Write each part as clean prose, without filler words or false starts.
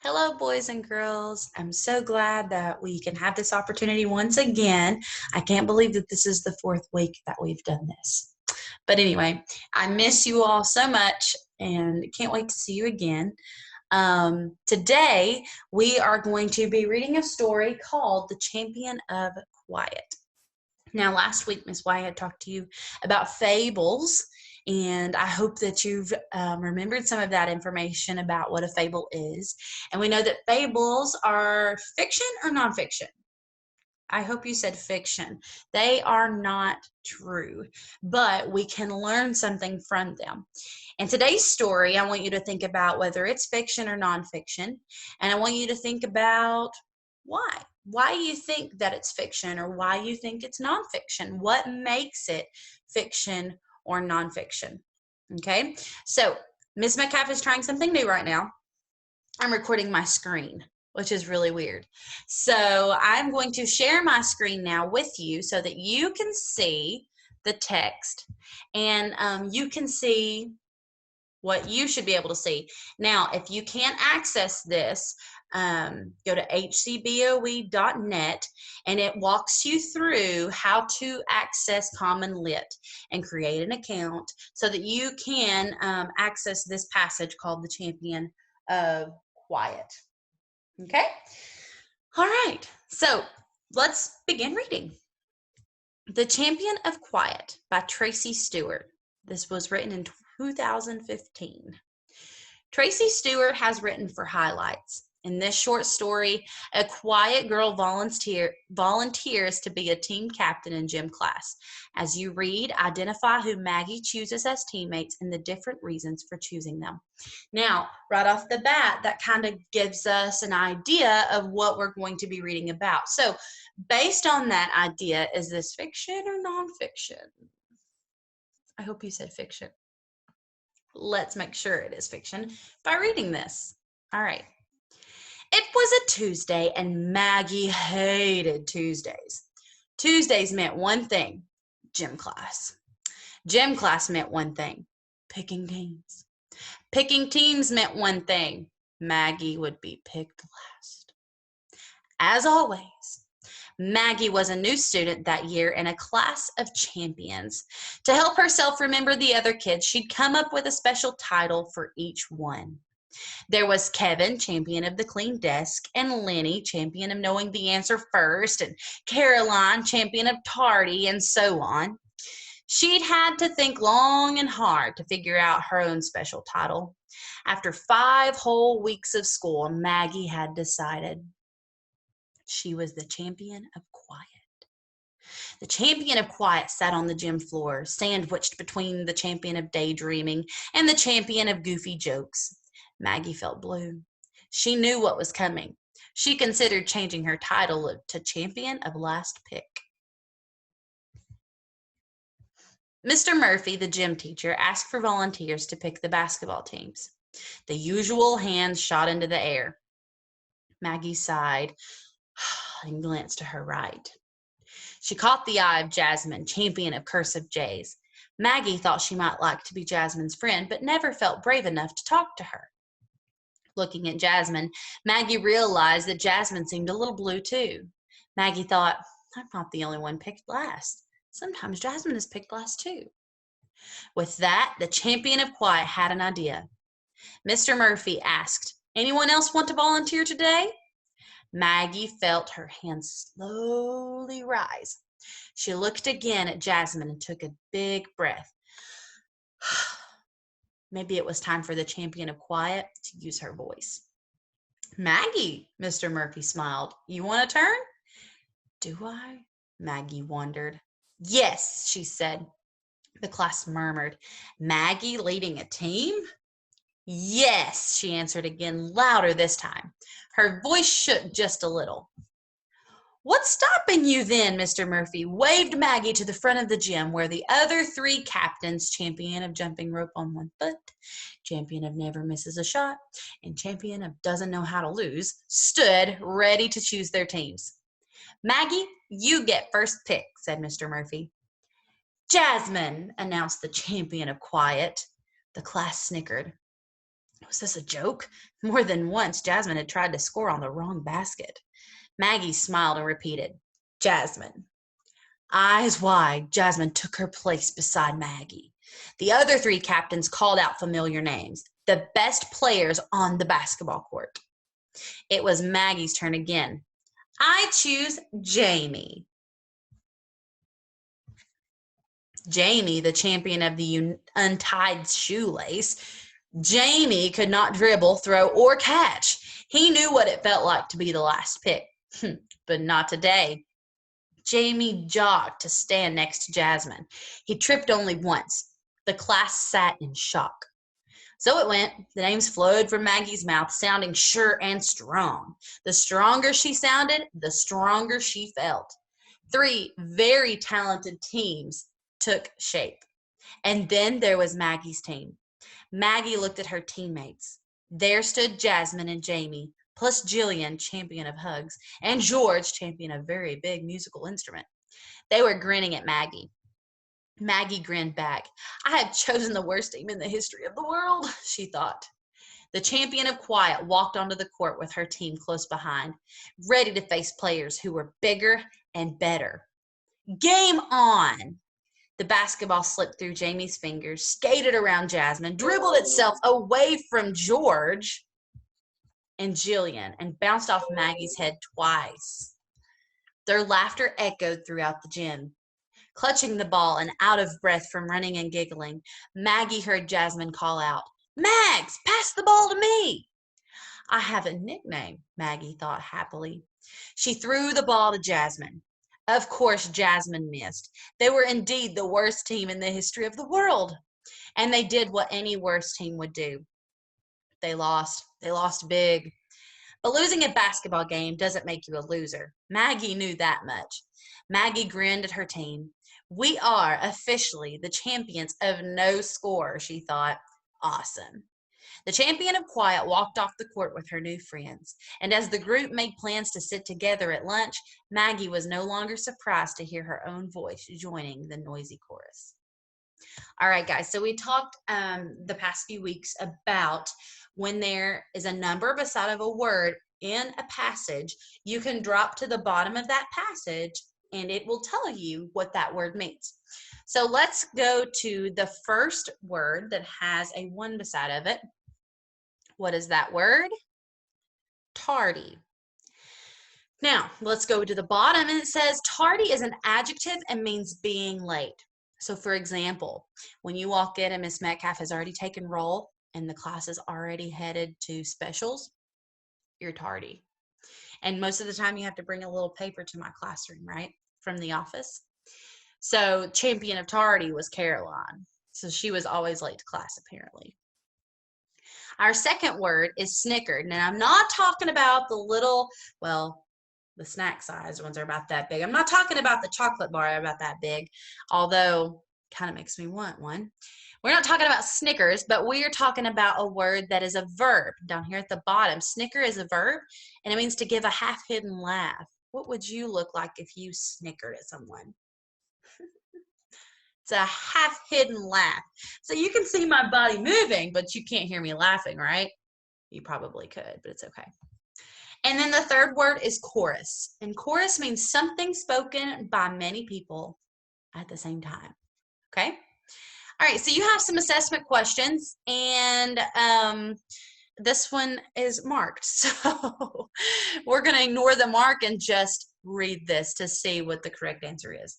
Hello, boys and girls. I'm so glad that we can have this opportunity once again. I can't believe that this is the fourth week that we've done this. But anyway, I miss you all so much and can't wait to see you again. Today, we are going to be reading a story called The Champion of Quiet. Now, last week, Miss White had talked to you about fables, and I hope that you've remembered some of that information about what a fable is. And we know that fables are fiction or nonfiction. I hope you said fiction. They are not true, but we can learn something from them. In today's story, I want you to think about whether it's fiction or nonfiction, and I want you to think about why you think that it's fiction or why you think it's nonfiction. What makes it fiction or nonfiction? Okay, so Miss Metcalf is trying something new right now. I'm recording my screen, which is really weird. So I'm going to share my screen now with you so that you can see the text and you can see what you should be able to see. Now, if you can't access this, go to hcboe.net and it walks you through how to access Common Lit and create an account so that you can access this passage called The Champion of Quiet. Okay? All right. So let's begin reading. The Champion of Quiet by Tracy Stewart. This was written in 2015. Tracy Stewart has written for highlights. In this short story, a quiet girl volunteers to be a team captain in gym class. As you read, identify who Maggie chooses as teammates and the different reasons for choosing them. Now, right off the bat, that kind of gives us an idea of what we're going to be reading about. So, based on that idea, is this fiction or nonfiction? I hope you said fiction. Let's make sure it is fiction by reading this. All right. It was a Tuesday, and Maggie hated Tuesdays. Tuesdays meant one thing, gym class. Gym class meant one thing, picking teams. Picking teams meant one thing, Maggie would be picked last. As always, Maggie was a new student that year in a class of champions. To help herself remember the other kids, she'd come up with a special title for each one. There was Kevin, champion of the clean desk, and Lenny, champion of knowing the answer first, and Caroline, champion of tardy, and so on. She'd had to think long and hard to figure out her own special title. After 5 whole weeks of school, Maggie had decided she was the champion of quiet. The champion of quiet sat on the gym floor, sandwiched between the champion of daydreaming and the champion of goofy jokes. Maggie felt blue. She knew what was coming. She considered changing her title to champion of last pick. Mr. Murphy, the gym teacher, asked for volunteers to pick the basketball teams. The usual hands shot into the air. Maggie sighed and glanced to her right. She caught the eye of Jasmine, champion of cursive J's. Maggie thought she might like to be Jasmine's friend, but never felt brave enough to talk to her. Looking at Jasmine, Maggie realized that Jasmine seemed a little blue too. Maggie thought, I'm not the only one picked last. Sometimes Jasmine is picked last too. With that, the champion of quiet had an idea. Mr. Murphy asked, anyone else want to volunteer today? Maggie felt her hands slowly rise. She looked again at Jasmine and took a big breath. Maybe it was time for the champion of quiet to use her voice. Maggie, Mr. Murphy smiled. You want a turn? Do I? Maggie wondered. Yes, she said. The class murmured. Maggie leading a team? Yes, she answered again, louder this time. Her voice shook just a little. What's stopping you then? Mr. Murphy waved Maggie to the front of the gym where the other 3 captains, champion of jumping rope on 1 foot, champion of never misses a shot, and champion of doesn't know how to lose, stood ready to choose their teams. Maggie, you get first pick, said Mr. Murphy. Jasmine, announced the champion of quiet. The class snickered. Was this a joke? More than once, Jasmine had tried to score on the wrong basket. Maggie smiled and repeated, Jasmine. Eyes wide, Jasmine took her place beside Maggie. The other three captains called out familiar names, the best players on the basketball court. It was Maggie's turn again. I choose Jamie. Jamie, the champion of the untied shoelace. Jamie could not dribble, throw, or catch. He knew what it felt like to be the last pick, but not today. Jamie jogged to stand next to Jasmine. He tripped only once. The class sat in shock. So it went. The names flowed from Maggie's mouth, sounding sure and strong. The stronger she sounded, the stronger she felt. 3 very talented teams took shape. And then there was Maggie's team. Maggie looked at her teammates. There stood Jasmine and Jamie, plus Jillian, champion of hugs, and George, champion of very big musical instrument. They were grinning at Maggie. Maggie grinned back. I have chosen the worst team in the history of the world, she thought. The champion of quiet walked onto the court with her team close behind, ready to face players who were bigger and better. Game on! The basketball slipped through Jamie's fingers, skated around Jasmine, dribbled itself away from George and Jillian, and bounced off Maggie's head twice. Their laughter echoed throughout the gym. Clutching the ball and out of breath from running and giggling, Maggie heard Jasmine call out, Mags, pass the ball to me. I have a nickname, Maggie thought happily. She threw the ball to Jasmine. Of course, Jasmine missed. They were indeed the worst team in the history of the world. And they did what any worst team would do. They lost. They lost big. But losing a basketball game doesn't make you a loser. Maggie knew that much. Maggie grinned at her team. We are officially the champions of no score, she thought. Awesome. The champion of quiet walked off the court with her new friends, and as the group made plans to sit together at lunch, Maggie was no longer surprised to hear her own voice joining the noisy chorus. All right, guys, so we talked the past few weeks about when there is a number beside of a word in a passage, you can drop to the bottom of that passage and it will tell you what that word means. So let's go to the first word that has a 1 beside of it. What is that word? Tardy. Now, let's go to the bottom, and it says tardy is an adjective and means being late. So, for example, when you walk in and Miss Metcalf has already taken roll and the class is already headed to specials, you're tardy. And most of the time you have to bring a little paper to my classroom, right, from the office. So, champion of tardy was Caroline. So, she was always late to class, apparently. Our second word is snickered. Now, I'm not talking about the little, well, the snack size ones are about that big. I'm not talking about the chocolate bar about that big, although kind of makes me want one. We're not talking about Snickers, but we are talking about a word that is a verb. Down here at the bottom, snicker is a verb, and it means to give a half-hidden laugh. What would you look like if you snickered at someone? It's a half-hidden laugh. So you can see my body moving, but you can't hear me laughing, right? You probably could, but it's okay. And then the third word is chorus. And chorus means something spoken by many people at the same time. Okay? All right, so you have some assessment questions, and this one is marked. So we're going to ignore the mark and just read this to see what the correct answer is.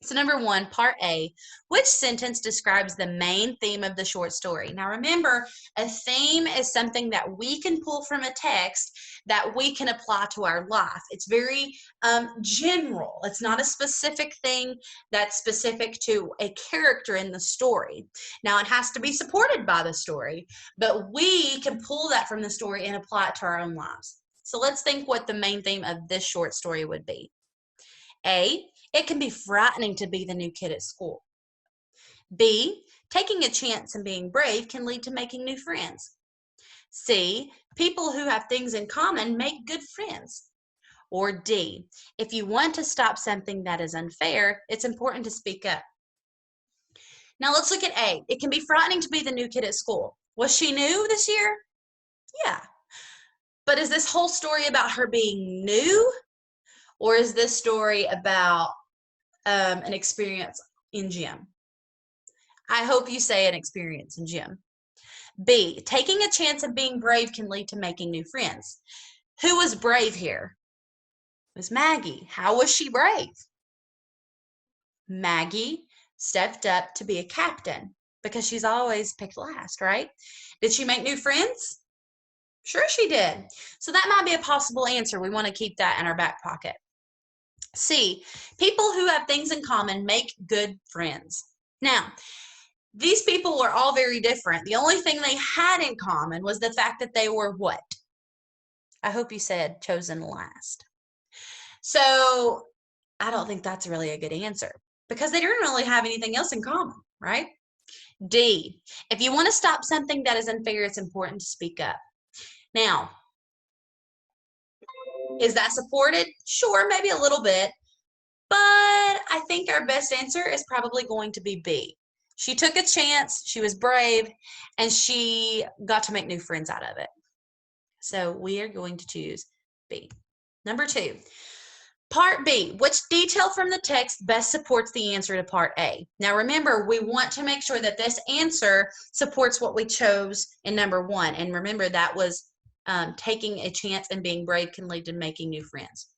So number 1, part A, which sentence describes the main theme of the short story? Now remember, a theme is something that we can pull from a text that we can apply to our life. It's very general. It's not a specific thing that's specific to a character in the story. Now it has to be supported by the story, but we can pull that from the story and apply it to our own lives. So let's think what the main theme of this short story would be. A, it can be frightening to be the new kid at school. B, taking a chance and being brave can lead to making new friends. C, people who have things in common make good friends. Or D, if you want to stop something that is unfair, it's important to speak up. Now let's look at A. It can be frightening to be the new kid at school. Was she new this year? Yeah. But is this whole story about her being new? Or is this story about an experience in gym? I hope you say an experience in gym. B, taking a chance of being brave can lead to making new friends. Who was brave here? It was Maggie. How was she brave? Maggie stepped up to be a captain because she's always picked last, right? Did she make new friends? Sure she did. So that might be a possible answer. We want to keep that in our back pocket. C, people who have things in common make good friends. Now, these people were all very different. The only thing they had in common was the fact that they were what? I hope you said chosen last. So I don't think that's really a good answer because they didn't really have anything else in common, right? D, if you want to stop something that is unfair, it's important to speak up. Now, is that supported? Sure, maybe a little bit, but I think our best answer is probably going to be B. She took a chance, she was brave, and she got to make new friends out of it. So we are going to choose B. Number 2, part B, which detail from the text best supports the answer to part A? Now remember, we want to make sure that this answer supports what we chose in number 1. And remember, that was taking a chance and being brave can lead to making new friends.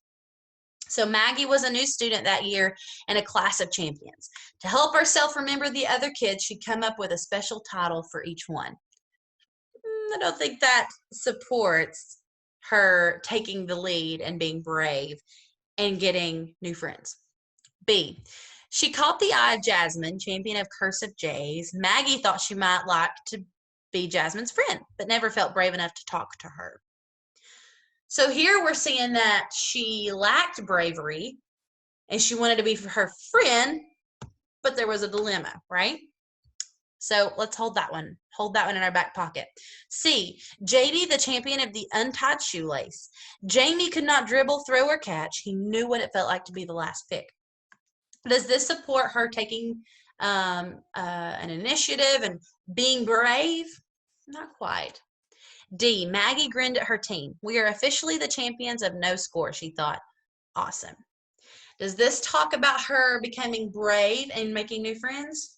So Maggie was a new student that year in a class of champions. To help herself remember the other kids, she'd come up with a special title for each one. I don't think that supports her taking the lead and being brave and getting new friends. B, she caught the eye of Jasmine, champion of cursive J's. Maggie thought she might like to be Jasmine's friend, but never felt brave enough to talk to her. So here we're seeing that she lacked bravery and she wanted to be her friend, but there was a dilemma, right? So let's hold that one. Hold that one in our back pocket. C, JD, the champion of the untied shoelace. Jamie could not dribble, throw, or catch. He knew what it felt like to be the last pick. Does this support her taking an initiative and being brave? Not quite. D, Maggie grinned at her team. We are officially the champions of no score, she thought. Awesome. Does this talk about her becoming brave and making new friends?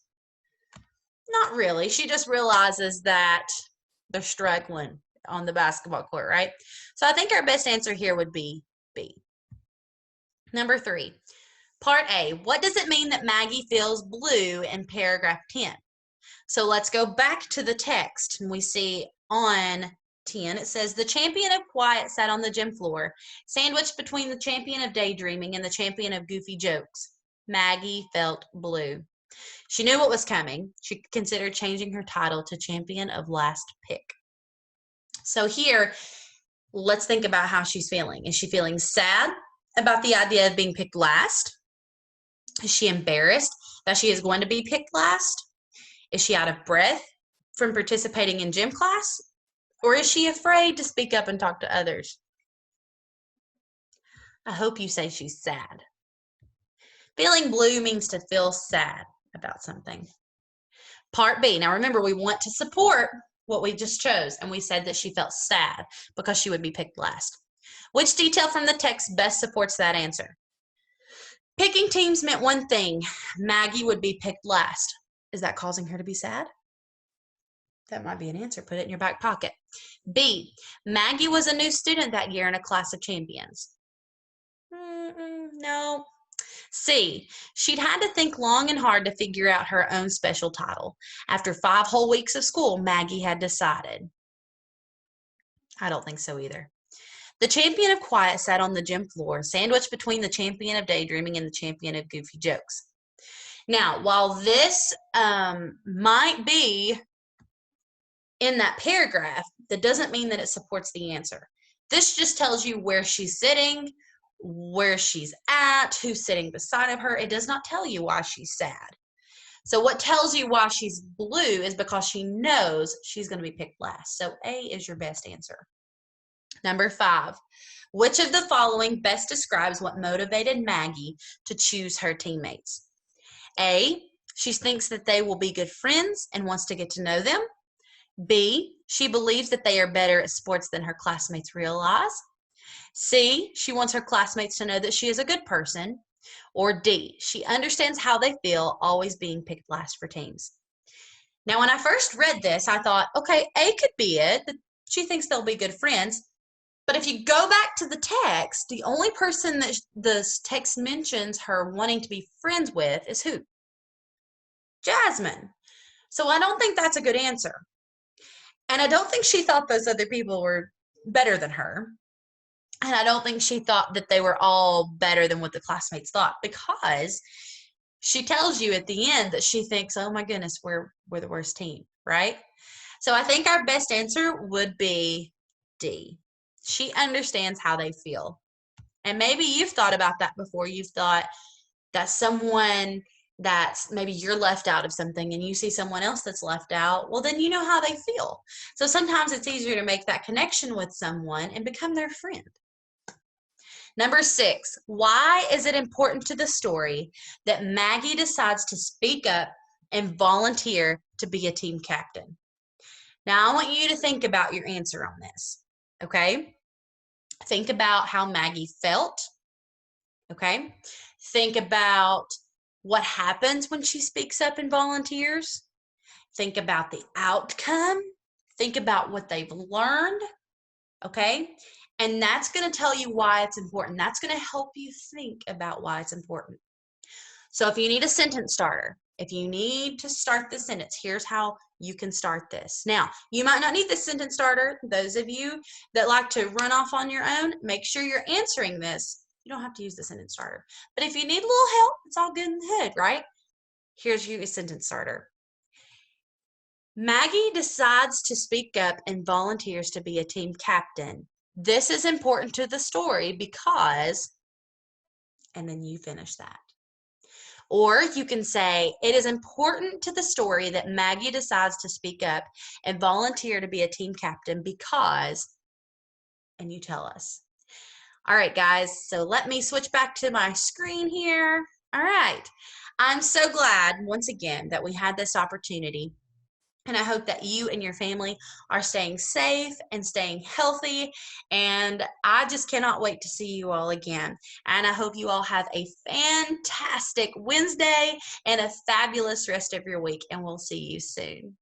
Not really. She just realizes that they're struggling on the basketball court, right? So I think our best answer here would be B. Number 3, part A. What does it mean that Maggie feels blue in paragraph 10? So let's go back to the text, and we see on 10, it says, the champion of quiet sat on the gym floor, sandwiched between the champion of daydreaming and the champion of goofy jokes. Maggie felt blue. She knew what was coming. She considered changing her title to champion of last pick. So here, let's think about how she's feeling. Is she feeling sad about the idea of being picked last? Is she embarrassed that she is going to be picked last? Is she out of breath from participating in gym class? Or is she afraid to speak up and talk to others? I hope you say she's sad. Feeling blue means to feel sad about something. Part B. Now remember, we want to support what we just chose, and we said that she felt sad because she would be picked last. Which detail from the text best supports that answer? Picking teams meant one thing. Maggie would be picked last. Is that causing her to be sad? That might be an answer. Put it in your back pocket. B, Maggie was a new student that year in a class of champions. No. C, she'd had to think long and hard to figure out her own special title. After 5 whole weeks of school, Maggie had decided. I don't think so either. The champion of quiet sat on the gym floor, sandwiched between the champion of daydreaming and the champion of goofy jokes. Now, while this might be in that paragraph, that doesn't mean that it supports the answer. This just tells you where she's sitting, where she's at, who's sitting beside of her. It does not tell you why she's sad. So what tells you why she's blue is because she knows she's going to be picked last. So A is your best answer. Number 5, which of the following best describes what motivated Maggie to choose her teammates? A, she thinks that they will be good friends and wants to get to know them. B, she believes that they are better at sports than her classmates realize. C, she wants her classmates to know that she is a good person. Or D, she understands how they feel always being picked last for teams. Now, when I first read this, I thought, okay, A could be it, that she thinks they'll be good friends. But if you go back to the text, the only person that this text mentions her wanting to be friends with is who? Jasmine. So I don't think that's a good answer. And I don't think she thought those other people were better than her. And I don't think she thought that they were all better than what the classmates thought, because she tells you at the end that she thinks, oh my goodness, we're the worst team, right? So I think our best answer would be D. She understands how they feel. And maybe you've thought about that before. You've thought that someone that's maybe you're left out of something and you see someone else that's left out, well, then you know how they feel. So sometimes it's easier to make that connection with someone and become their friend. Number 6, why is it important to the story that Maggie decides to speak up and volunteer to be a team captain? Now, I want you to think about your answer on this, okay? Think about how Maggie felt, okay? Think about what happens when she speaks up and volunteers. Think about the outcome. Think about what they've learned, okay? And that's going to tell you why it's important. That's going to help you think about why it's important. So if you need a sentence starter, if you need to start the sentence, here's how you can start this. Now, you might not need the sentence starter. Those of you that like to run off on your own, make sure you're answering this. You don't have to use the sentence starter. But if you need a little help, it's all good in the hood, right? Here's your sentence starter. Maggie decides to speak up and volunteers to be a team captain. This is important to the story because, and then you finish that. Or you can say, it is important to the story that Maggie decides to speak up and volunteer to be a team captain because, and you tell us. All right, guys, so let me switch back to my screen here. All right, I'm so glad, once again, that we had this opportunity. And I hope that you and your family are staying safe and staying healthy. And I just cannot wait to see you all again. And I hope you all have a fantastic Wednesday and a fabulous rest of your week. And we'll see you soon.